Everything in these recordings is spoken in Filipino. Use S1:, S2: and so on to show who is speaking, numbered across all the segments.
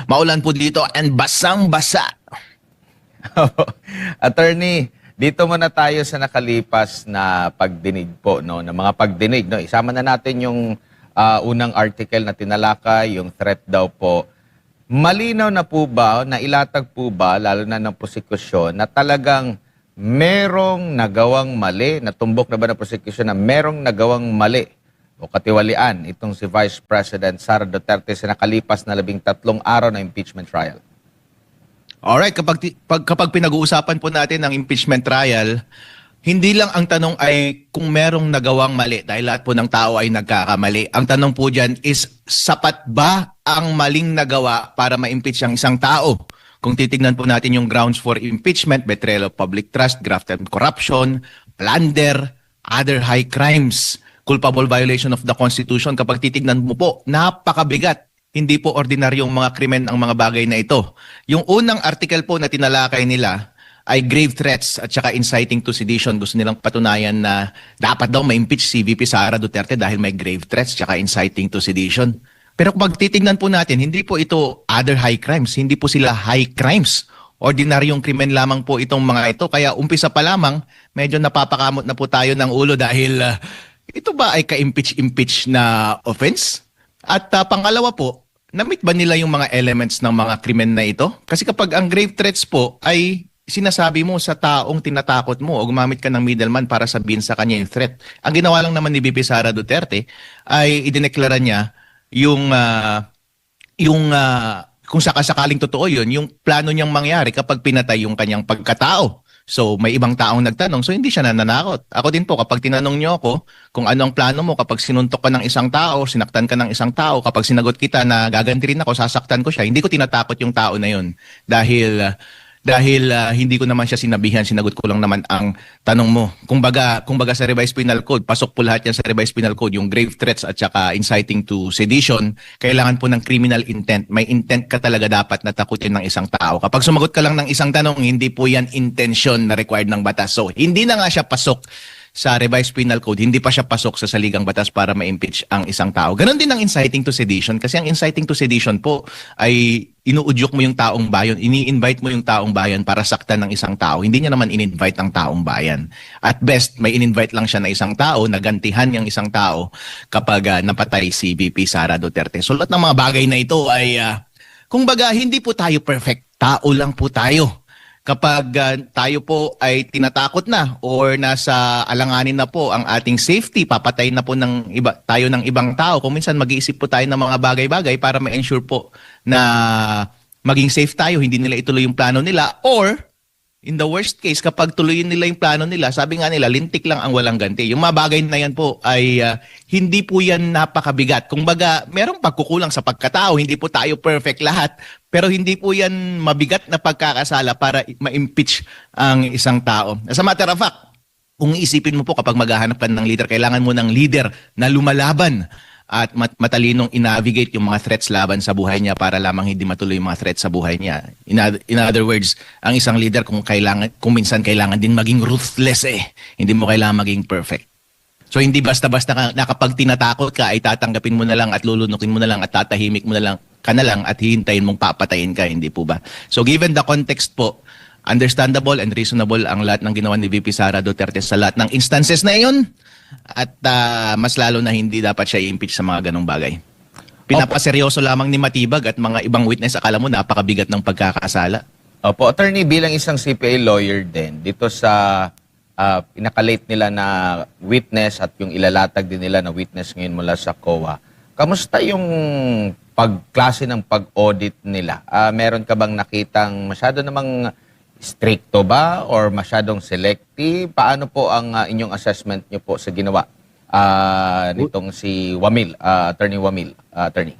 S1: Maulan po dito and basang-basa.
S2: Attorney, dito muna tayo sa nakalipas na pagdinig po, no, ng mga pagdinig, no. Isama na natin yung unang article na tinalakay, yung threat daw po. Malinaw na po ba, nailatag po ba, lalo na ng prosekusyon, na talagang merong nagawang mali, natumbok na ba ng prosekusyon na merong nagawang mali o katiwalian itong si Vice President Sara Duterte sa nakalipas na 13 araw na impeachment trial?
S1: Alright, kapag pinag-uusapan po natin ang impeachment trial, hindi lang ang tanong ay kung merong nagawang mali dahil lahat po ng tao ay nagkakamali. Ang tanong po dyan is sapat ba ang maling nagawa para ma-impeach ang isang tao? Kung titignan po natin yung grounds for impeachment, betrayal of public trust, graft and corruption, plunder, other high crimes, culpable violation of the Constitution, kapag titignan mo po, napakabigat. Hindi po ordinaryong mga krimen ang mga bagay na ito. Yung unang article po na tinalakay nila ay grave threats at saka inciting to sedition. Gusto nilang patunayan na dapat daw ma-impeach si VP Sara Duterte dahil may grave threats at saka inciting to sedition. Pero kung titignan po natin, hindi po ito other high crimes. Hindi po sila high crimes. Ordinaryong krimen lamang po itong mga ito. Kaya umpisa pa lamang, medyo napapakamot na po tayo ng ulo dahil ito ba ay ka-impeach na offense? At pangalawa po, na-meet ba nila yung mga elements ng mga krimen na ito? Kasi kapag ang grave threats po ay sinasabi mo sa taong tinatakot mo o gumamit ka ng middleman para sabihin sa kanya yung threat. Ang ginawa lang naman ni VP Sara Duterte ay idineklara niya kung sakasakaling totoo yun, yung plano niyang mangyari kapag pinatay yung kanyang pagkatao. So may ibang taong nagtanong, so hindi siya nananakot. Ako din po, kapag tinanong niyo ako kung ano ang plano mo kapag sinuntok ka ng isang tao, sinaktan ka ng isang tao, kapag sinagot kita na gaganti rin ako, sasaktan ko siya, hindi ko tinatakot yung tao na yun. Dahil hindi ko naman siya sinabihan, sinagot ko lang naman ang tanong mo. Kumbaga sa Revised Penal Code, pasok po lahat yan sa Revised Penal Code, yung grave threats at saka inciting to sedition, kailangan po ng criminal intent. May intent ka talaga dapat na takutin ng isang tao. Kapag sumagot ka lang ng isang tanong, hindi po yan intention na required ng batas. So, hindi na nga siya pasok sa Revised Penal Code, hindi pa siya pasok sa saligang batas para ma-impeach ang isang tao. Ganon din ang inciting to sedition kasi ang inciting to sedition po ay inuudyok mo yung taong bayan, ini-invite mo yung taong bayan para saktan ng isang tao. Hindi niya naman in-invite ang taong bayan. At best, may in-invite lang siya na isang tao, nagantihan yung isang tao kapag napatay si VP Sara Duterte. So lahat ng mga bagay na ito ay, kumbaga, hindi po tayo perfect. Tao lang po tayo. Kapag tayo po ay tinatakot na or nasa alanganin na po ang ating safety, papatay na po tayo ng ibang tao. Kung minsan mag-iisip po tayo ng mga bagay-bagay para ma-ensure po na maging safe tayo, hindi nila ituloy yung plano nila. Or, in the worst case, kapag tuloyin nila yung plano nila, sabi nga nila, lintik lang ang walang ganti. Yung mga bagay na yan po ay hindi po yan napakabigat. Kung baga, merong pagkukulang sa pagkatao, hindi po tayo perfect lahat. Pero hindi po yan mabigat na pagkakasala para ma-impeach ang isang tao. As a matter of fact, kung iisipin mo po kapag maghahanap ka ng leader, kailangan mo ng leader na lumalaban at matalinong i-navigate yung mga threats laban sa buhay niya para lamang hindi matuloy yung mga threats sa buhay niya. In other words, ang isang leader kung minsan kailangan din maging ruthless eh. Hindi mo kailangan maging perfect. So hindi basta-basta na kapag tinatakot ka ay tatanggapin mo na lang at lulunukin mo na lang at tatahimik mo na lang at hihintayin mong papatayin ka, hindi po ba? So given the context po, understandable and reasonable ang lahat ng ginawa ni VP Sara Duterte sa lahat ng instances na iyon at mas lalo na hindi dapat siya i-impeach sa mga ganong bagay. Pinapaseryoso lamang ni Matibag at mga ibang witness, akala mo napakabigat ng pagkakasala.
S2: Opo, attorney, bilang isang CPA lawyer din, dito sa pinakalate nila na witness at yung ilalatag din nila na witness ngayon mula sa COA, kamusta yung pagklase ng pag-audit nila? Meron ka bang nakitang masyado namang stricto ba or masyadong selective? Paano po ang inyong assessment nyo po sa ginawa nitong si Wamil, Attorney Wamil, attorney?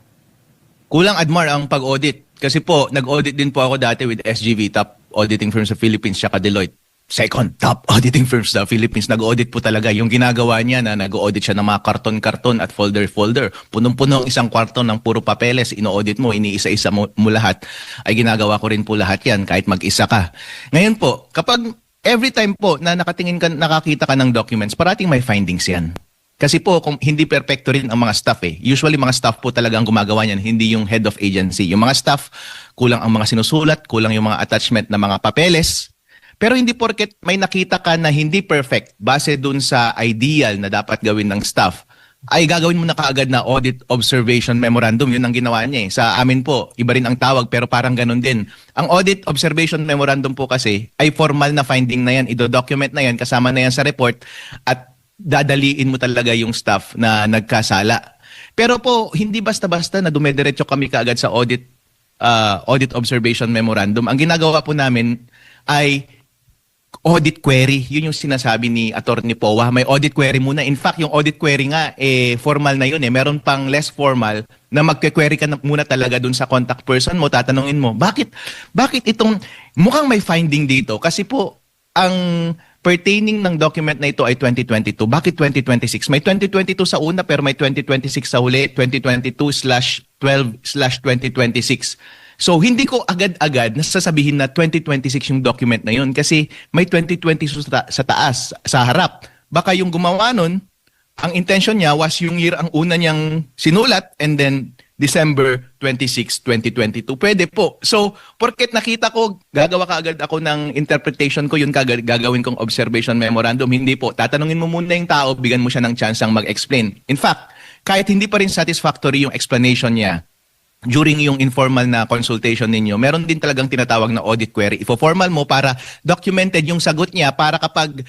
S1: Kulang, Admar, ang pag-audit. Kasi po, nag-audit din po ako dati with SGV, top auditing firm sa Philippines, tsaka Deloitte. Second top auditing firms sa Philippines. Nag-audit po talaga. Yung ginagawa niya na nag-audit siya ng mga karton-karton at folder-folder. Punong-puno ang isang kwarto ng puro papeles. Ino-audit mo, iniisa-isa mo lahat. Ay ginagawa ko rin po lahat yan kahit mag-isa ka. Ngayon po, kapag every time po na nakakita ka ng documents, parating may findings yan. Kasi po, kung hindi perpekto rin ang mga staff eh. Usually mga staff po talaga ang gumagawa niyan, hindi yung head of agency. Yung mga staff, kulang ang mga sinusulat, kulang yung mga attachment na mga papeles. Pero hindi porket may nakita ka na hindi perfect base dun sa ideal na dapat gawin ng staff, ay gagawin mo na kaagad na audit observation memorandum. Yun ang ginawa niya eh. Sa amin po, iba rin ang tawag pero parang ganun din. Ang audit observation memorandum po kasi ay formal na finding na yan. Ido-document na yan, kasama na yan sa report at dadaliin mo talaga yung staff na nagkasala. Pero po, hindi basta-basta na dumediretso kami kaagad sa audit observation memorandum. Ang ginagawa po namin ay audit query. Yun yung sinasabi ni Attorney Powa. May audit query muna. In fact, yung audit query nga, formal na yun eh. Meron pang less formal na magke-query ka muna talaga dun sa contact person mo. Tatanungin mo, bakit itong, mukhang may finding dito? Kasi po, ang pertaining ng document na ito ay 2022. Bakit 2026? May 2022 sa una pero may 2026 sa huli, 2022/12/2026. So hindi ko agad-agad nasasabihin na 2026 yung document na yun kasi may 2020 sa taas, sa harap. Baka yung gumawa nun, ang intention niya was yung year ang una niyang sinulat and then December 26, 2022. Pwede po. So, porket nakita ko, gagawa ka agad ako ng interpretation ko, yun gagawin kong observation memorandum. Hindi po. Tatanungin mo muna yung tao, bigyan mo siya ng chance ang mag-explain. In fact, kahit hindi pa rin satisfactory yung explanation niya, during yung informal na consultation ninyo, meron din talagang tinatawag na audit query. Ifo-formal mo para documented yung sagot niya para kapag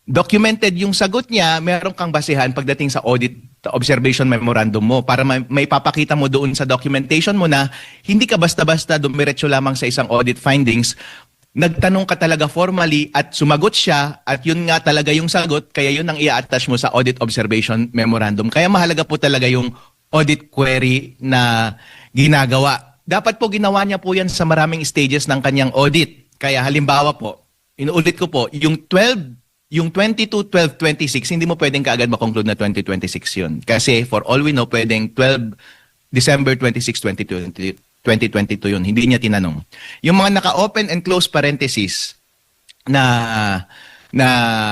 S1: documented yung sagot niya, meron kang basehan pagdating sa audit observation memorandum mo para may papakita mo doon sa documentation mo na hindi ka basta-basta dumiretso lamang sa isang audit findings. Nagtanong ka talaga formally at sumagot siya at yun nga talaga yung sagot, kaya yun ang i-attach mo sa audit observation memorandum. Kaya mahalaga po talaga yung audit query na ginagawa. Dapat po ginawa niya po yan sa maraming stages ng kanyang audit. Kaya halimbawa po, inuulit ko po, yung 22, 12, 26, hindi mo pwedeng kaagad makonclude na 2026 yun. Kasi for all we know, pwedeng December 26, 2022 yun. Hindi niya tinanong. Yung mga naka-open and close parentheses na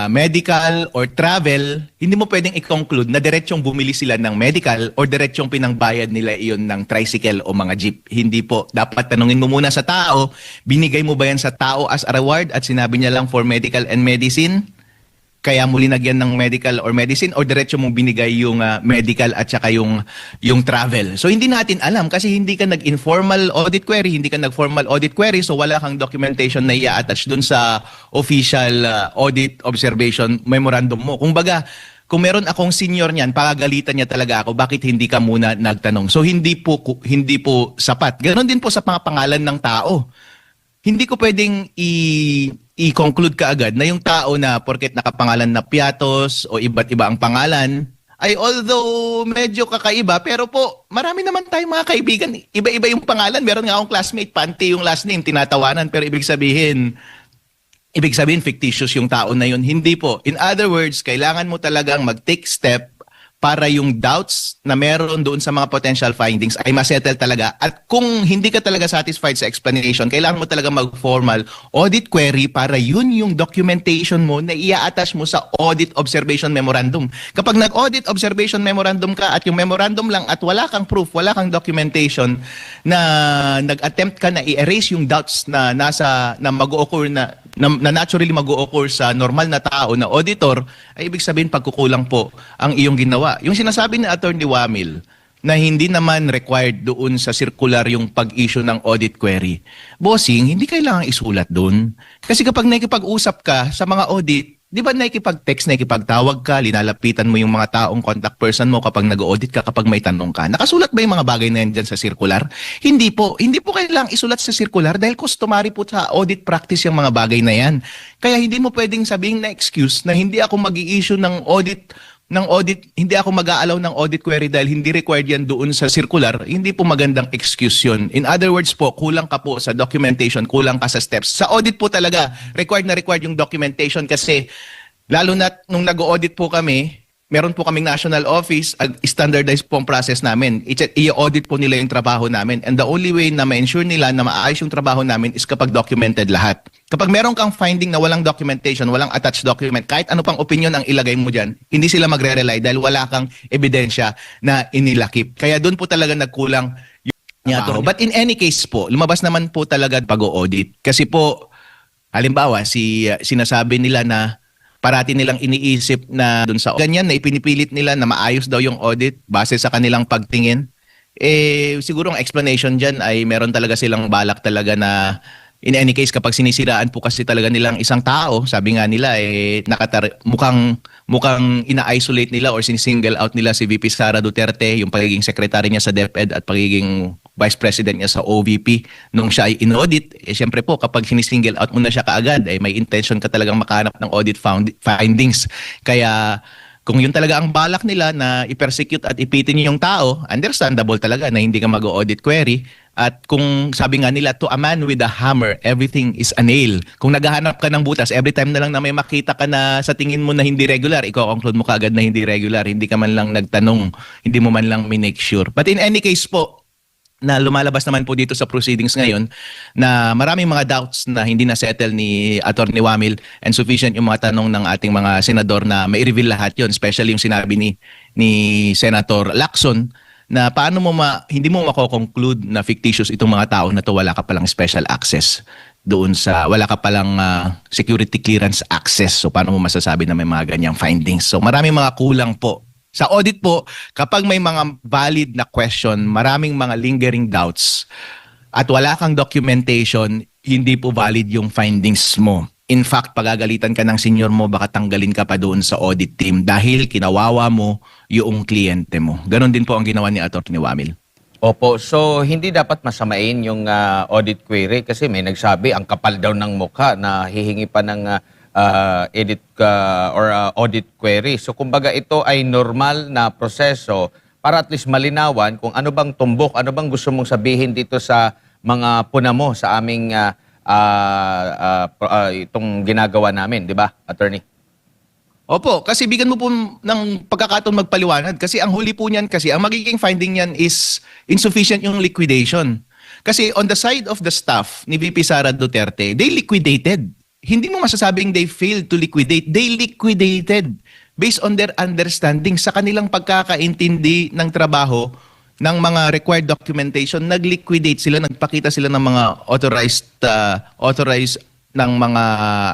S1: medical or travel, hindi mo pwedeng i-conclude na diretsong bumili sila ng medical or diretsong pinangbayad nila iyon ng tricycle o mga jeep. Hindi po. Dapat tanungin mo muna sa tao, binigay mo ba yan sa tao as a reward at sinabi niya lang for medical and medicine? Kaya mo linagyan ng medical or medicine o diretso mong binigay yung medical at saka yung travel. So hindi natin alam kasi hindi ka nag-informal audit query, hindi ka nag-formal audit query, so wala kang documentation na i-attach dun sa official audit observation memorandum mo. Kung baga, kung meron akong senior niyan, pagagalitan niya talaga ako, bakit hindi ka muna nagtanong? So hindi po sapat. Ganon din po sa mga pangalan ng tao. Hindi ko pwedeng i-conclude ka agad na yung tao na porket nakapangalan na Piatos o iba't iba ang pangalan, ay although medyo kakaiba, pero po marami naman tayong mga kaibigan. Iba-iba yung pangalan. Meron nga akong classmate, Panty yung last name, tinatawanan, pero ibig sabihin fictitious yung tao na yun. Hindi po. In other words, kailangan mo talagang mag-take step para yung doubts na meron doon sa mga potential findings ay masettle talaga. At kung hindi ka talaga satisfied sa explanation, kailangan mo talaga mag-formal audit query para yun yung documentation mo na i-attach mo sa audit observation memorandum. Kapag nag-audit observation memorandum ka at yung memorandum lang at wala kang proof, wala kang documentation na nag-attempt ka na i-erase yung doubts na mag-o-occur na naturally mag-o-occur sa normal na tao na auditor, ay ibig sabihin pagkukulang po ang iyong ginawa. Yung sinasabi ni Attorney Wamil na hindi naman required doon sa circular yung pag-issue ng audit query. Bossing, hindi kailangan isulat doon. Kasi kapag nakikipag-usap ka sa mga audit, di ba nakikipag-text, nakikipagtawag ka, linalapitan mo yung mga taong contact person mo kapag nag-audit ka, kapag may tanong ka. Nakasulat ba yung mga bagay na yan dyan sa circular? Hindi po. Hindi po kailangang isulat sa circular dahil customary po sa audit practice yung mga bagay na yan. Kaya hindi mo pwedeng sabihin na excuse na hindi ako mag-i-issue ng audit, hindi ako mag-aalaw ng audit query dahil hindi required yan doon sa circular. Hindi po magandang excuse yun. In other words po, kulang ka po sa documentation, kulang ka sa steps. Sa audit po talaga, required na required yung documentation kasi lalo na nung nag-audit po kami, meron po kaming national office, standardized po ang process namin. I-audit po nila yung trabaho namin. And the only way na ma-ensure nila na maayos yung trabaho namin is kapag documented lahat. Kapag meron kang finding na walang documentation, walang attached document, kahit ano pang opinion ang ilagay mo dyan, hindi sila magre-rely dahil wala kang ebidensya na inilakip. Kaya doon po talaga nagkulang yung trabaho. But in any case po, lumabas naman po talaga pag-audit. Kasi po, halimbawa, sinasabi nila na parati nilang iniisip na dun sa ganyan na ipinipilit nila na maayos daw yung audit base sa kanilang pagtingin. Siguro ang explanation dyan ay meron talaga silang balak talaga na in any case kapag sinisiraan po kasi talaga nilang isang tao, sabi nga nila mukhang ina-isolate nila or sinisingle out nila si VP Sara Duterte, yung pagiging secretary niya sa DepEd at pagiging vice president niya sa OVP nung siya ay in-audit. Siyempre po, kapag sinisingle out mo na siya kaagad, may intention ka talagang makahanap ng audit findings. Kaya kung yun talaga ang balak nila na i-persecute at ipitin yung tao, understandable talaga na hindi ka mag-audit query. At kung sabi nga nila, to a man with a hammer, everything is a nail. Kung naghahanap ka ng butas, every time na lang na may makita ka na sa tingin mo na hindi regular, i-conclude mo kaagad na hindi regular. Hindi ka man lang nagtanong, hindi mo man lang minake sure. But in any case po, na lumalabas naman po dito sa proceedings ngayon na maraming mga doubts na hindi na-settle ni Atty. Wamil and sufficient yung mga tanong ng ating mga senador na mai-reveal lahat yon, especially yung sinabi ni Senator Lacson na paano mo hindi mo mako-conclude na fictitious itong mga tao na to, wala ka palang special access doon sa, wala ka palang security clearance access. So paano mo masasabi na may mga ganyang findings? So maraming mga kulang po. Sa audit po, kapag may mga valid na question, maraming mga lingering doubts at wala kang documentation, hindi po valid yung findings mo. In fact, pagagalitan ka ng senior mo, baka tanggalin ka pa doon sa audit team dahil kinawawa mo yung kliyente mo. Ganon din po ang ginawa ni Atty. Wamil.
S2: Opo, so hindi dapat masamain yung audit query kasi may nagsabi ang kapal daw ng mukha na hihingi pa ng audit query. So kumbaga ito ay normal na proseso para at least malinawan kung ano bang tumbok, ano bang gusto mong sabihin dito sa mga puna mo sa aming itong ginagawa namin, di ba, Attorney?
S1: Opo, kasi bigyan mo po ng pagkakataon magpaliwanag kasi ang huli po niyan kasi ang magiging finding niyan is insufficient yung liquidation. Kasi on the side of the staff ni VP Sara Duterte, they liquidated. Hindi mo masasabing they failed to liquidate. They liquidated based on their understanding sa kanilang pagkakaintindi ng trabaho ng mga required documentation. Nag-liquidate sila, nagpakita sila ng mga authorized ng mga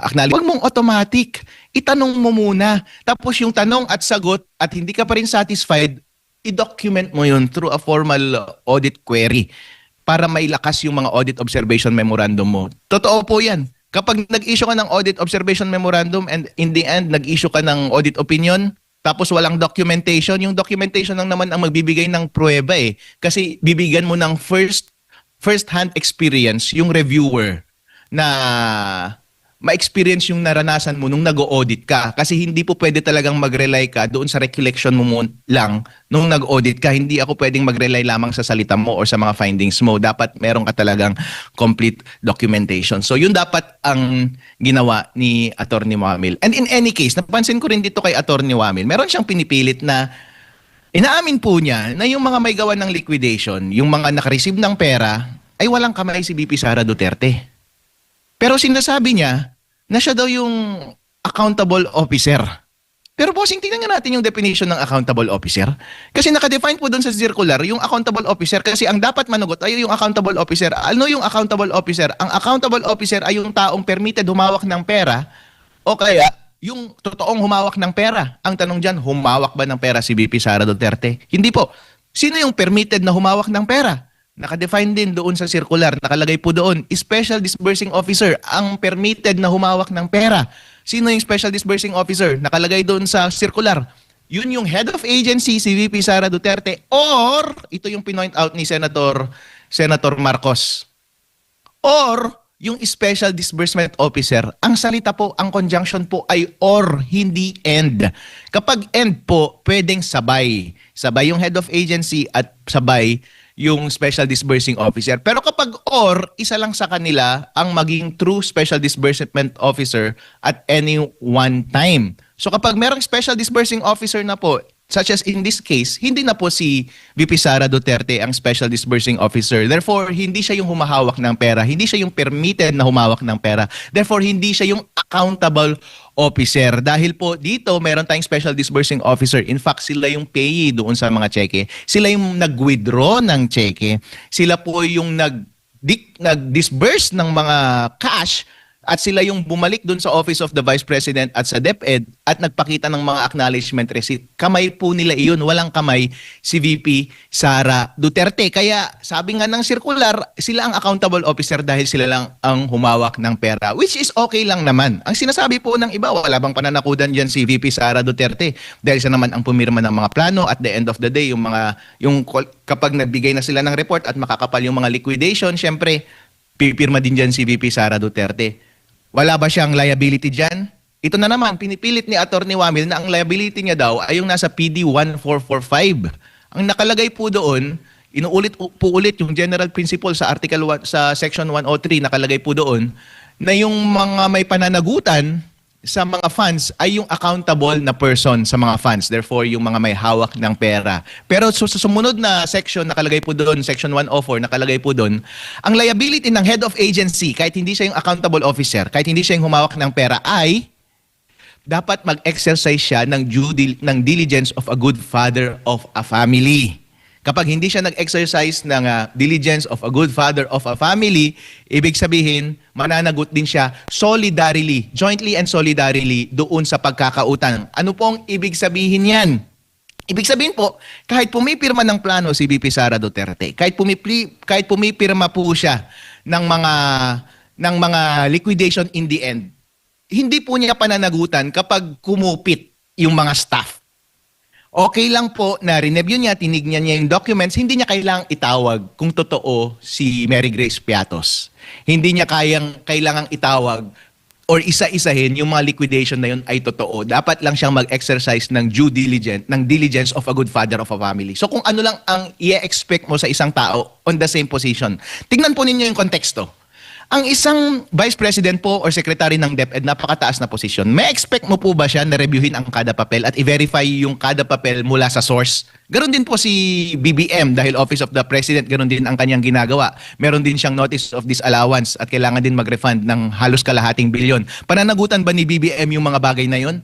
S1: acknowledgement. Huwag mong automatic. Itanong mo muna. Tapos yung tanong at sagot at hindi ka pa rin satisfied, i-document mo yun through a formal audit query para mailakas yung mga audit observation memorandum mo. Totoo po yan. Kapag nag-issue ka ng audit observation memorandum and in the end, nag-issue ka ng audit opinion, tapos walang documentation, yung documentation lang naman ang magbibigay ng pruweba eh. Kasi bibigyan mo ng first-hand experience yung reviewer na ma-experience yung naranasan mo nung nag-audit ka. Kasi hindi po pwede talagang mag-rely ka doon sa recollection mo lang nung nag-audit ka. Hindi ako pwedeng mag-rely lamang sa salita mo or sa mga findings mo. Dapat meron ka talagang complete documentation. So yun dapat ang ginawa ni Atty. Wamil. And in any case, napansin ko rin dito kay Atty. Wamil, meron siyang pinipilit na inaamin po niya na yung mga may gawa ng liquidation, yung mga nakareceive ng pera, ay walang kamay si VP Sara Duterte. Pero sinasabi niya na siya daw yung accountable officer. Pero bossing, tingnan nga natin yung definition ng accountable officer. Kasi nakadefine po doon sa circular yung accountable officer kasi ang dapat managot ay yung accountable officer. Ano yung accountable officer? Ang accountable officer ay yung taong permitted humawak ng pera o kaya yung totoong humawak ng pera. Ang tanong dyan, humawak ba ng pera si VP Sara Duterte? Hindi po. Sino yung permitted na humawak ng pera? Nakadefine din doon sa circular, nakalagay po doon, Special Disbursing Officer, ang permitted na humawak ng pera. Sino yung Special Disbursing Officer? Nakalagay doon sa circular. Yun yung Head of Agency, si VP Sara Duterte, or, ito yung pinoint out ni Senator Marcos, or yung Special Disbursement Officer. Ang salita po, ang conjunction po ay or, hindi and. Kapag and po, pwedeng sabay. Sabay yung Head of Agency at sabay yung Special Disbursing Officer. Pero kapag or, isa lang sa kanila ang maging true Special Disbursement Officer at any one time. So kapag merong special disbursing officer na po, such as in this case, hindi na po si VP Sara Duterte ang special disbursing officer. Therefore, hindi siya yung humahawak ng pera. Hindi siya yung permitted na humawak ng pera. Therefore, hindi siya yung accountable officer. Dahil po dito, meron tayong special disbursing officer. In fact, sila yung payee doon sa mga cheque. Sila yung nag-withdraw ng cheque. Sila po yung nag-disburse ng mga cash at sila yung bumalik dun sa Office of the Vice President at sa DepEd at nagpakita ng mga acknowledgement receipt. Kamay po nila iyon, walang kamay si VP Sara Duterte. Kaya sabi nga ng circular, sila ang accountable officer dahil sila lang ang humawak ng pera, which is okay lang naman. Ang sinasabi po ng iba, wala bang pananakudan dyan si VP Sara Duterte dahil siya naman ang pumirma ng mga plano. At the end of the day, kapag nagbigay na sila ng report at makakapal yung mga liquidation, syempre, pipirma din dyan si VP Sara Duterte. Wala ba siyang liability dyan? Ito na naman, pinipilit ni Atty. Wamil na ang liability niya daw ay yung nasa PD 1445. Ang nakalagay po doon, inuulit po ulit yung general principle sa article sa section 103, nakalagay po doon na yung mga may pananagutan sa mga funds ay yung accountable na person sa mga funds. Therefore, yung mga may hawak ng pera. Pero sa sumunod na section, nakalagay po doon, section 104, nakalagay po doon, ang liability ng head of agency, kahit hindi siya yung accountable officer, kahit hindi siya yung humawak ng pera, ay dapat mag-exercise siya ng diligence of a good father of a family. Kapag hindi siya nag-exercise ng diligence of a good father of a family, ibig sabihin, mananagot din siya solidarily, jointly and solidarily doon sa pagkakautang. Ano pong ibig sabihin yan? Ibig sabihin po, kahit pumipirma ng plano si VP Sara Duterte, kahit pumipirma po siya ng mga liquidation in the end, hindi po niya pananagutan kapag kumupit yung mga staff. Okay lang po na rineview niya, tinignan niya yung documents, hindi niya kailangang itawag kung totoo si Mary Grace Piatos. Hindi niya kailangang itawag or isa-isahin yung mga liquidation na yun ay totoo. Dapat lang siyang mag-exercise ng diligence of a good father of a family. So kung ano lang ang i-expect mo sa isang tao on the same position, tignan po ninyo yung konteksto. Ang isang vice president po or secretary ng DepEd, napakataas na posisyon. May expect mo po ba siya na reviewin ang kada papel at i-verify yung kada papel mula sa source? Ganon din po si BBM dahil Office of the President, ganon din ang kanyang ginagawa. Meron din siyang notice of disallowance at kailangan din mag-refund ng halos kalahating bilyon. Pananagutan ba ni BBM yung mga bagay na yun?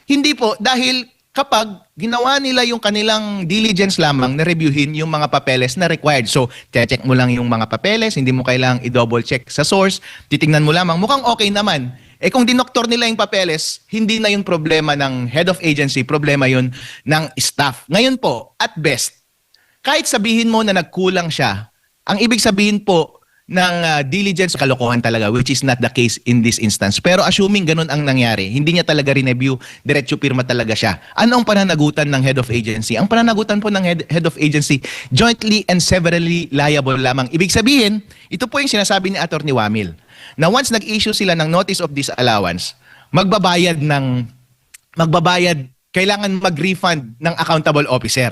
S1: Hindi po, dahil kapag ginawa nila yung kanilang diligence lamang na reviewin yung mga papeles na required. So, check mo lang yung mga papeles, hindi mo kailangang i-double check sa source, titingnan mo lamang, mukhang okay naman. Eh kung dinoktor nila yung papeles, hindi na yung problema ng head of agency, problema yun ng staff. Ngayon po, at best, kahit sabihin mo na nagkulang siya, ang ibig sabihin po ng diligence, kalokohan talaga, which is not the case in this instance. Pero assuming ganun ang nangyari, hindi niya talaga review, diretso pirma talaga siya. Ano ang pananagutan ng head of agency? Ang pananagutan po ng head of agency, jointly and severally liable lamang. Ibig sabihin, ito po yung sinasabi ni Atty. Wamil, na once nag-issue sila ng notice of disallowance, kailangan mag-refund ng accountable officer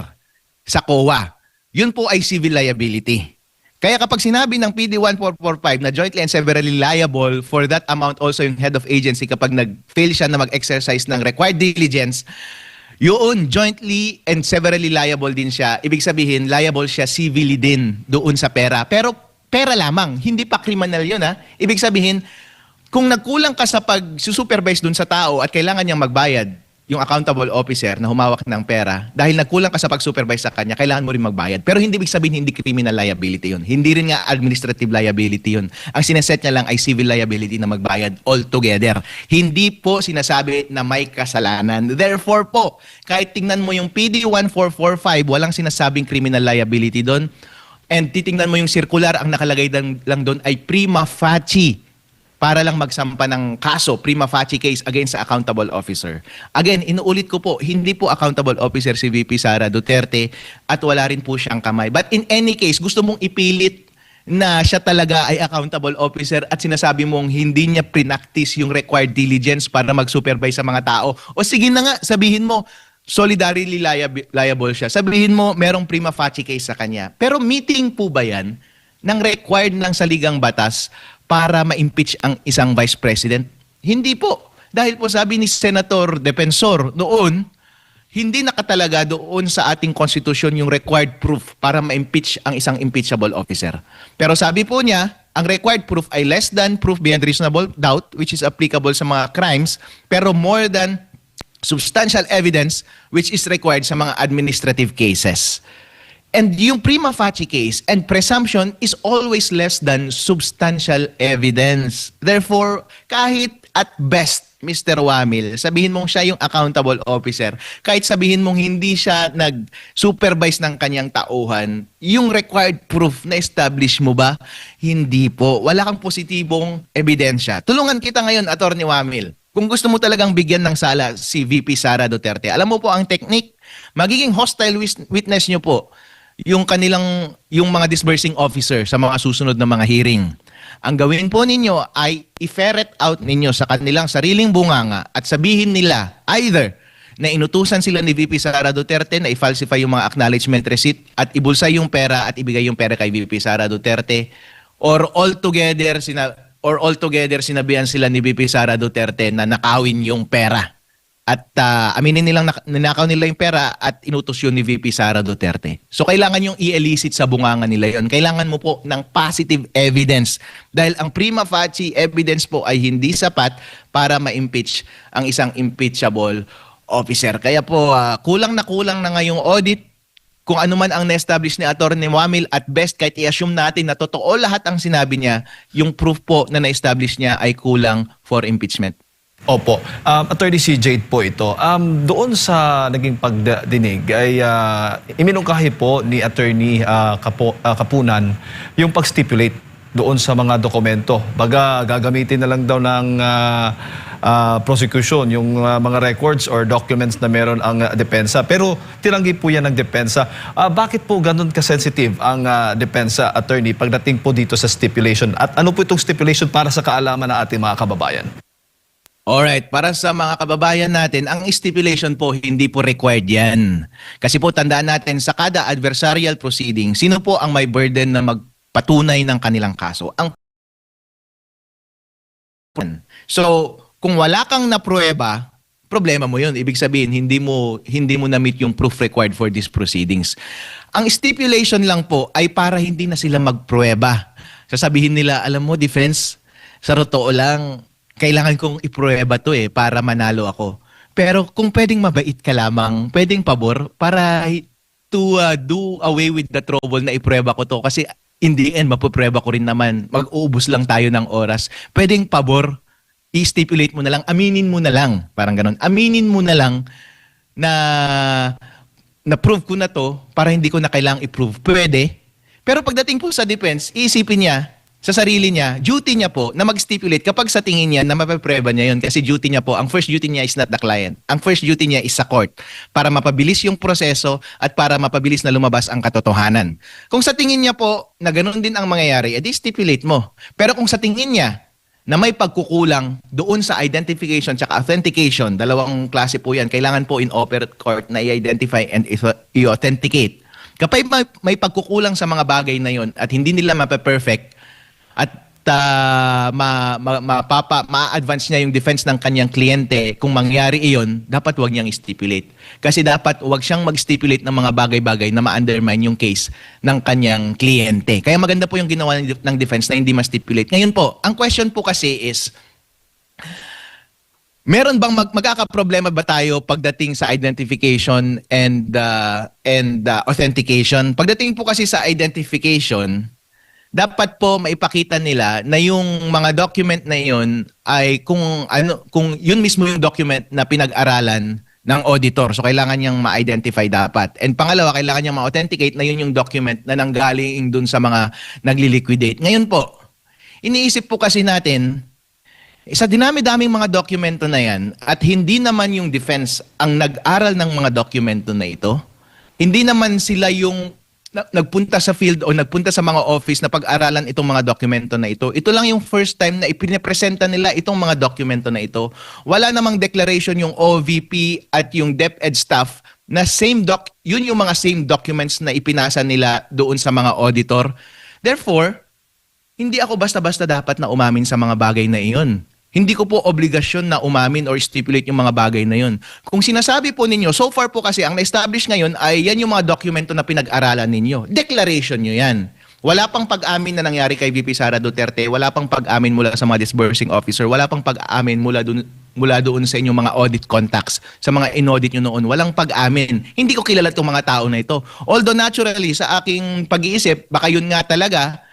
S1: sa COA. Yun po ay civil liability. Kaya kapag sinabi ng PD 1445 na jointly and severally liable for that amount also yung head of agency kapag nag-fail siya na mag-exercise ng required diligence, yun, jointly and severally liable din siya. Ibig sabihin, liable siya civilly din doon sa pera. Pero pera lamang, hindi pa criminal yun ha. Ibig sabihin, kung nagkulang ka sa pag-supervise doon sa tao at kailangan niyang magbayad, yung accountable officer na humawak ng pera, dahil nagkulang ka sa pag-supervise sa kanya, kailangan mo rin magbayad. Pero hindi ibig sabihin hindi criminal liability yun. Hindi rin nga administrative liability yun. Ang sineset niya lang ay civil liability na magbayad altogether. Hindi po sinasabi na may kasalanan. Therefore po, kahit tingnan mo yung PD 1445, walang sinasabing criminal liability doon. And titingnan mo yung circular, ang nakalagay lang doon ay prima facie, para lang magsampa ng kaso, prima facie case against sa accountable officer. Again, inuulit ko po, hindi po accountable officer si VP Sara Duterte at wala rin po siyang kamay. But in any case, gusto mong ipilit na siya talaga ay accountable officer at sinasabi mong hindi niya prinactice yung required diligence para mag-supervise sa mga tao. O sige na nga, sabihin mo, solidarily liable siya. Sabihin mo, merong prima facie case sa kanya. Pero meeting po ba yan ng required ng saligang batas para ma-impeach ang isang vice president? Hindi po. Dahil po sabi ni Senator Defensor noon, hindi nakatalaga doon sa ating konstitusyon yung required proof para ma-impeach ang isang impeachable officer. Pero sabi po niya, ang required proof ay less than proof beyond reasonable doubt, which is applicable sa mga crimes, pero more than substantial evidence, which is required sa mga administrative cases. And yung prima facie case and presumption is always less than substantial evidence. Therefore, kahit at best, Mr. Wamil, sabihin mong siya yung accountable officer, kahit sabihin mong hindi siya nag-supervise ng kanyang tauhan, yung required proof na establish mo ba? Hindi po. Wala kang positibong ebidensya. Tulungan kita ngayon, Attorney Wamil. Kung gusto mo talagang bigyan ng sala si VP Sara Duterte, alam mo po ang technique, magiging hostile witness nyo po yung mga disbursing officer sa mga susunod na mga hearing. Ang gawin po ninyo ay i-ferret out ninyo sa kanilang sariling bunganga at sabihin nila either na inutusan sila ni VP Sara Duterte na i-falsify yung mga acknowledgement receipt at ibulsa yung pera at ibigay yung pera kay VP Sara Duterte, or altogether sinabihan sila ni VP Sara Duterte na nakawin yung pera. At aminin nilang ninakaw nila yung pera at inutos yun ni VP Sara Duterte. So kailangan yung i-elicit sa bunganga nila yun. Kailangan mo po ng positive evidence. Dahil ang prima facie evidence po ay hindi sapat para ma-impeach ang isang impeachable officer. Kaya po kulang na ngayong audit. Kung ano man ang na-establish ni Atty. Wamil, at best kahit i-assume natin na totoo lahat ang sinabi niya, yung proof po na na-establish niya ay kulang for impeachment.
S3: Opo. Attorney C. Jade po ito. Doon sa naging pagdinig ay iminungkahi po ni Attorney Kapunan yung pag-stipulate doon sa mga dokumento. Baga gagamitin na lang daw ng prosecution yung mga records or documents na meron ang depensa. Pero tiranggi po yan ng depensa. Bakit po ganun ka-sensitive ang depensa, attorney, pagdating po dito sa stipulation? At ano po itong stipulation para sa kaalaman ng ating mga kababayan?
S1: Alright, para sa mga kababayan natin, ang stipulation po hindi po required yan. Kasi po tandaan natin sa kada adversarial proceeding, sino po ang may burden na magpatunay ng kanilang kaso? So, kung wala kang naprueba, problema mo yun. Ibig sabihin, hindi mo na-meet yung proof required for these proceedings. Ang stipulation lang po ay para hindi na sila magprueba. Sasabihin nila, alam mo, defense, sa totoo lang, kailangan kong iprueba to para manalo ako. Pero kung pwedeng mabait ka lamang, pwedeng pabor para to do away with the trouble na iprueba ko to. Kasi in the end, mapuprueba ko rin naman. Mag-uubos lang tayo ng oras. Pwedeng pabor, i-stipulate mo na lang, aminin mo na lang. Parang ganun. Aminin mo na lang na prove ko na to para hindi ko na kailangang i-prove. Pwede. Pero pagdating po sa defense, iisipin niya, sa sarili niya, duty niya po na mag-stipulate kapag sa tingin niya na mapapreba niya yun. Kasi duty niya po, ang first duty niya is not the client. Ang first duty niya is sa court para mapabilis yung proseso at para mapabilis na lumabas ang katotohanan. Kung sa tingin niya po na ganoon din ang mangyayari, edi stipulate mo. Pero kung sa tingin niya na may pagkukulang doon sa identification at authentication, dalawang klase po yan, kailangan po in open court na i-identify and i-authenticate. Kapag may pagkukulang sa mga bagay na yon at hindi nila mape-perfect, at ma-advance niya yung defense ng kanyang kliyente, kung mangyari iyon, dapat wag niyang stipulate. Kasi dapat wag siyang mag-stipulate ng mga bagay-bagay na ma-undermine yung case ng kanyang kliyente. Kaya maganda po yung ginawa ng defense na hindi ma-stipulate. Ngayon po, ang question po kasi is, meron bang magkakaproblema ba tayo pagdating sa identification and authentication? Pagdating po kasi sa identification, dapat po maipakita nila na yung mga document na yun ay kung yun mismo yung document na pinag-aralan ng auditor. So kailangan niyang ma-identify dapat. And pangalawa, kailangan niyang ma-authenticate na yun yung document na nanggaling dun sa mga nagli-liquidate. Ngayon po, iniisip po kasi natin, sa dinami-daming mga dokumento na yan at hindi naman yung defense ang nag-aral ng mga dokumento na ito, hindi naman sila yung nagpunta sa field o nagpunta sa mga office na pag-aralan itong mga dokumento na ito. Ito lang yung first time na ipinipresenta nila itong mga dokumento na ito. Wala namang declaration yung OVP at yung DepEd staff na yun yung mga same documents na ipinasa nila doon sa mga auditor. Therefore, hindi ako basta-basta dapat na umamin sa mga bagay na iyon. Hindi ko po obligasyon na umamin or stipulate yung mga bagay na yun. Kung sinasabi po ninyo, so far po kasi ang na-establish ngayon ay yan yung mga dokumento na pinag-aralan ninyo. Declaration nyo yan. Wala pang pag-amin na nangyari kay VP Sara Duterte, wala pang pag-amin mula sa mga disbursing officer, wala pang pag-amin mula doon sa inyong mga audit contacts, sa mga in-audit nyo noon. Walang pag-amin. Hindi ko kilala itong mga tao na ito. Although naturally, sa aking pag-iisip, baka yun nga talaga,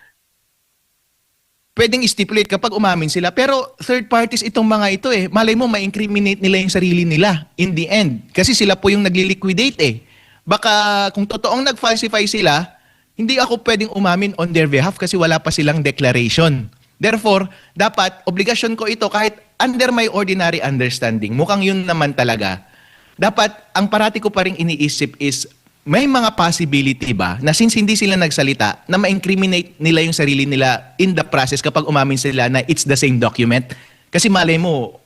S1: pwedeng stipulate kapag umamin sila. Pero third parties itong mga ito eh. Malay mo, ma-incriminate nila yung sarili nila in the end. Kasi sila po yung nagli-liquidate eh. Baka kung totoong nag-falsify sila, hindi ako pwedeng umamin on their behalf kasi wala pa silang declaration. Therefore, dapat, obligasyon ko ito kahit under my ordinary understanding. Mukhang yun naman talaga. Dapat, ang parati ko pa rin iniisip is, may mga possibility ba na since hindi sila nagsalita, na ma-incriminate nila yung sarili nila in the process kapag umamin sila na it's the same document? Kasi malay mo,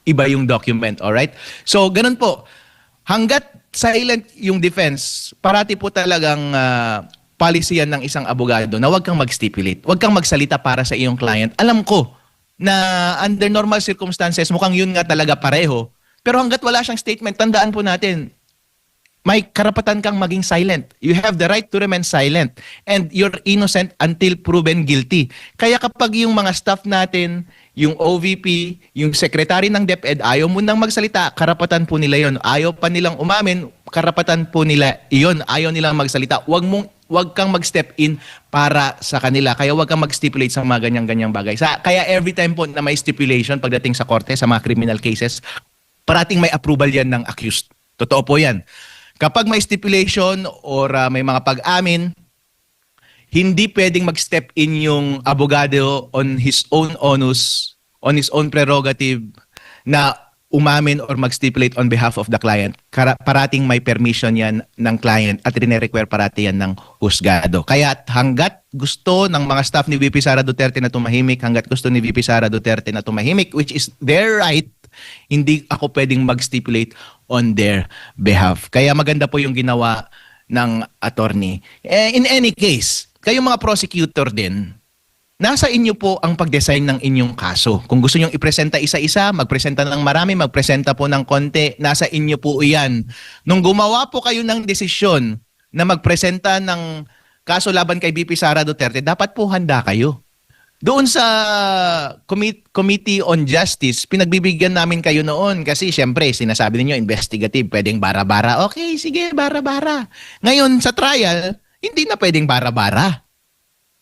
S1: iba yung document, alright? So, ganun po. Hanggat silent yung defense, parati po talagang policy yan ng isang abogado na huwag kang mag-stipulate, huwag kang magsalita para sa iyong client. Alam ko na under normal circumstances, mukhang yun nga talaga pareho. Pero hanggat wala siyang statement, tandaan po natin, may karapatan kang maging silent. You have the right to remain silent. And you're innocent until proven guilty. Kaya kapag yung mga staff natin, yung OVP, yung secretary ng DepEd, ayaw mo nang magsalita, karapatan po nila yon. Ayaw pa nilang umamin, karapatan po nila iyon. Ayaw nilang magsalita. Huwag kang mag-step in para sa kanila. Kaya huwag kang mag-stipulate sa mga ganyang-ganyang bagay. Kaya every time po na may stipulation pagdating sa korte, sa mga criminal cases, parating may approval yan ng accused. Totoo po yan. Kapag may stipulation or may mga pag-amin, hindi pwedeng mag-step in yung abogado on his own onus, on his own prerogative na umamin or mag-stipulate on behalf of the client. Parating may permission yan ng client at rine-require parati yan ng husgado. Kaya hanggat gusto ng mga staff ni VP Sara Duterte na tumahimik, hanggat gusto ni VP Sara Duterte na tumahimik, which is their right, hindi ako pwedeng mag-stipulate on their behalf. Kaya maganda po yung ginawa ng attorney. In any case, kayong mga prosecutor din, nasa inyo po ang pag-design ng inyong kaso. Kung gusto nyong ipresenta isa-isa, magpresenta ng marami, magpresenta po ng konti, nasa inyo po iyan. Nung gumawa po kayo ng desisyon na magpresenta ng kaso laban kay VP Sara Duterte, dapat po handa kayo. Doon sa Committee on Justice, pinagbibigyan namin kayo noon kasi syempre sinasabi niyo investigative, pwedeng bara-bara. Okay, sige, bara-bara. Ngayon sa trial, hindi na pwedeng bara-bara.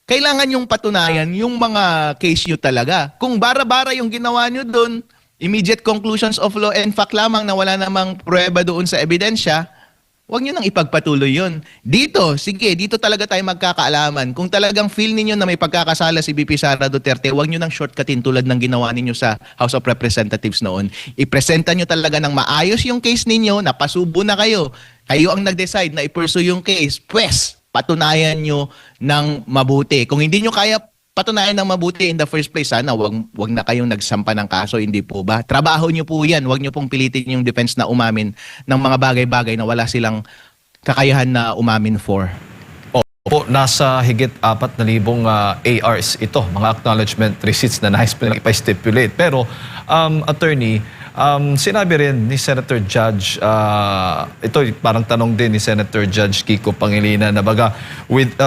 S1: Kailangan yung patunayan yung mga case nyo talaga. Kung bara-bara yung ginawa nyo doon, immediate conclusions of law and fact lamang na wala namang pruweba doon sa ebidensya, huwag nyo nang ipagpatuloy yun. Dito, sige, dito talaga tayo magkakaalaman. Kung talagang feel ninyo na may pagkakasala si VP Sara Duterte, huwag nyo nang shortcutin tulad ng ginawa ninyo sa House of Representatives noon. Ipresenta nyo talaga ng maayos yung case ninyo, napasubo na kayo. Kayo ang nag-decide na i-pursue yung case. Pwes, patunayan nyo ng mabuti. Kung hindi nyo kaya patunayan ng mabuti in the first place, sana wag na kayong nagsampa ng kaso, hindi po ba? Trabaho nyo po yan. Wag nyo pong pilitin yung defense na umamin ng mga bagay-bagay na wala silang kakayahan na umamin for.
S3: Po, nasa higit 4,000 ARs ito, mga acknowledgement receipts na nais pa-stipulate. Pero, attorney, sinabi rin ni Senator Judge, ito parang tanong din ni Senator Judge Kiko Pangilinan na baga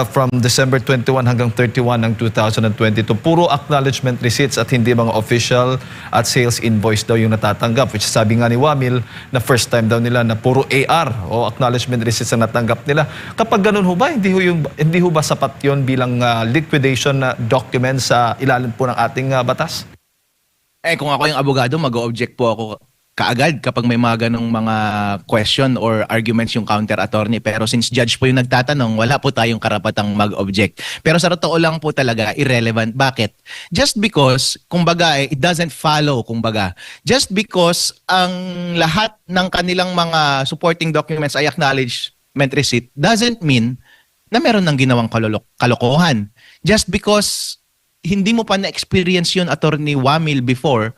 S3: from December 21 hanggang 31 ng 2022, puro acknowledgement receipts at hindi mga official at sales invoice daw yung natatanggap, which sabi nga ni Wamil na first time daw nila na puro AR o acknowledgement receipts na natanggap nila. Kapag ganun ho ba, hindi ho ba sapat yon bilang liquidation document sa ilalim po ng ating batas?
S1: Kung ako yung abogado, mag-o-object po ako kaagad kapag may mga ganong mga question or arguments yung counter attorney. Pero since judge po yung nagtatanong, wala po tayong karapatang mag-object. Pero sa totoo lang po talaga, irrelevant. Bakit? Just because, kumbaga, it doesn't follow, kumbaga. Just because ang lahat ng kanilang mga supporting documents ay acknowledgement receipt doesn't mean na meron ng ginawang kalokohan. Just because hindi mo pa na-experience yun, Attorney Wamil, before,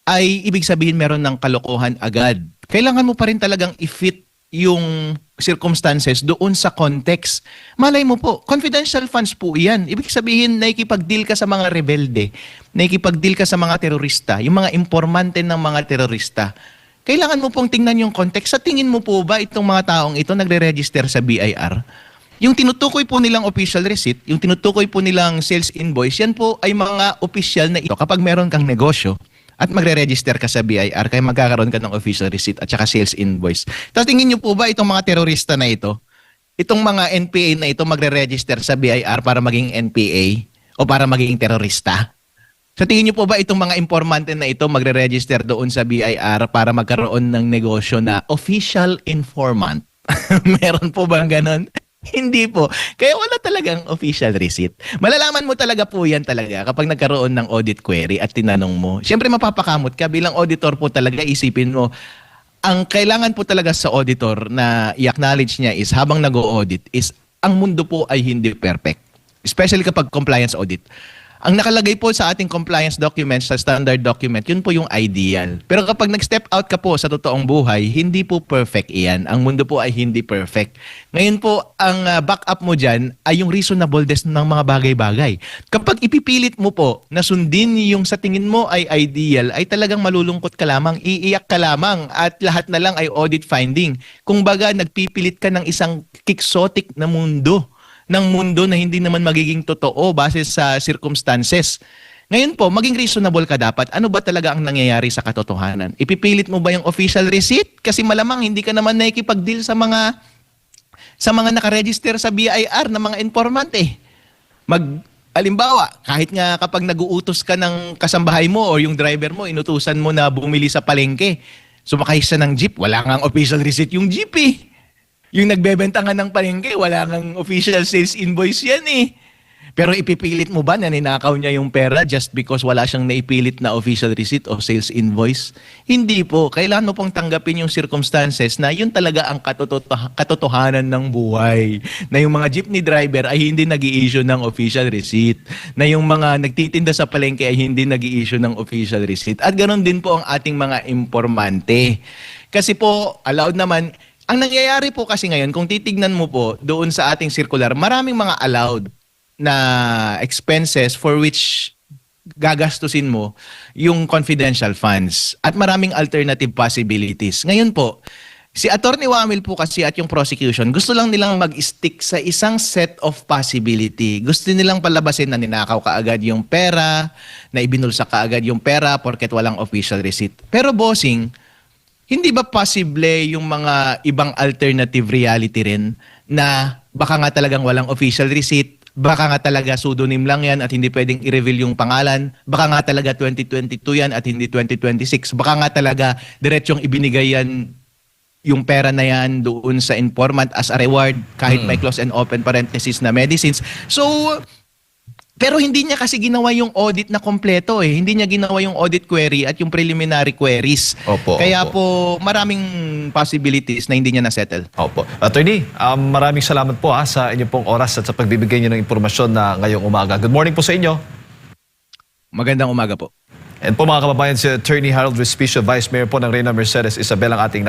S1: ay ibig sabihin meron ng kalokohan agad. Kailangan mo pa rin talagang i-fit yung circumstances doon sa context. Malay mo po, confidential funds po yan. Ibig sabihin, nakikipag-deal ka sa mga rebelde, nakikipag-deal ka sa mga terorista, yung mga informante ng mga terorista. Kailangan mo pong tingnan yung context. Sa tingin mo po ba itong mga taong ito nagre-register sa BIR? Yung tinutukoy po nilang official receipt, yung tinutukoy po nilang sales invoice, yan po ay mga official na ito. Kapag meron kang negosyo, at magre-register ka sa BIR, kaya magkakaroon ka ng official receipt at saka sales invoice. Tapos tingin niyo po ba itong mga terorista na ito, itong mga NPA na ito magre-register sa BIR para maging NPA o para maging terorista? Sa tingin niyo po ba itong mga informante na ito magre-register doon sa BIR para magkaroon ng negosyo na official informant? Meron po bang ganon? Hindi po. Kaya wala talagang official receipt. Malalaman mo talaga po yan talaga kapag nagkaroon ng audit query at tinanong mo. Siyempre mapapakamot ka bilang auditor po talaga, isipin mo. Ang kailangan po talaga sa auditor na i-acknowledge niya is habang nag-o-audit is ang mundo po ay hindi perfect. Especially kapag compliance audit. Ang nakalagay po sa ating compliance documents, sa standard document, yun po yung ideal. Pero kapag nag-step out ka po sa totoong buhay, hindi po perfect iyan. Ang mundo po ay hindi perfect. Ngayon po, ang backup mo dyan ay yung reasonableness ng mga bagay-bagay. Kapag ipipilit mo po na sundin yung sa tingin mo ay ideal, ay talagang malulungkot ka lamang, iiyak ka lamang, at lahat na lang ay audit finding. Kung baga, nagpipilit ka ng isang quixotic na mundo, ng mundo na hindi naman magiging totoo base sa circumstances. Ngayon po, maging reasonable ka dapat. Ano ba talaga ang nangyayari sa katotohanan? Ipipilit mo ba yung official receipt? Kasi malamang hindi ka naman nakikipag-deal sa mga nakaregister sa BIR na mga informante. Alimbawa, kahit nga kapag nag-uutos ka ng kasambahay mo o yung driver mo, inutusan mo na bumili sa palengke, sumakay siya ng jeep, wala kang official receipt yung jeep eh. Yung nagbebenta nga ng palengke, wala kang official sales invoice yan eh. Pero ipipilit mo ba na ninakaw niya yung pera just because wala siyang naipilit na official receipt o sales invoice? Hindi po. Kailangan mo pong tanggapin yung circumstances na yun talaga ang katotohanan ng buhay. Na yung mga jeepney driver ay hindi nag-i-issue ng official receipt. Na yung mga nagtitinda sa palengke ay hindi nag-i-issue ng official receipt. At ganoon din po ang ating mga informante. Kasi po, allowed naman. Ang nangyayari po kasi ngayon, kung titignan mo po doon sa ating circular, maraming mga allowed na expenses for which gagastusin mo yung confidential funds at maraming alternative possibilities. Ngayon po, si Attorney Wamil po kasi at yung prosecution, gusto lang nilang mag-stick sa isang set of possibility. Gusto nilang palabasin na ninakaw kaagad yung pera, na ibinulsa kaagad yung pera porket walang official receipt. Pero bossing, hindi ba possible yung mga ibang alternative reality rin na baka nga talagang walang official receipt, baka nga talaga pseudonym lang yan at hindi pwedeng i-reveal yung pangalan, baka nga talaga 2022 yan at hindi 2026, baka nga talaga diretsong ibinigay yan yung pera na yan doon sa informant as a reward kahit may close and open parenthesis na medicines. So, pero hindi niya kasi ginawa yung audit na kompleto eh. Hindi niya ginawa yung audit query at yung preliminary queries.
S2: Opo,
S1: Kaya
S2: opo.
S1: po maraming possibilities na hindi niya na-settle.
S3: Opo. Attorney, maraming salamat po sa inyong pong oras at sa pagbibigay niyo ng impormasyon na ngayong umaga. Good morning po sa inyo.
S1: Magandang umaga po.
S3: And po mga kababayan, si Attorney Harold Respicio, Vice Mayor po ng Reyna Mercedes Isabel ang ating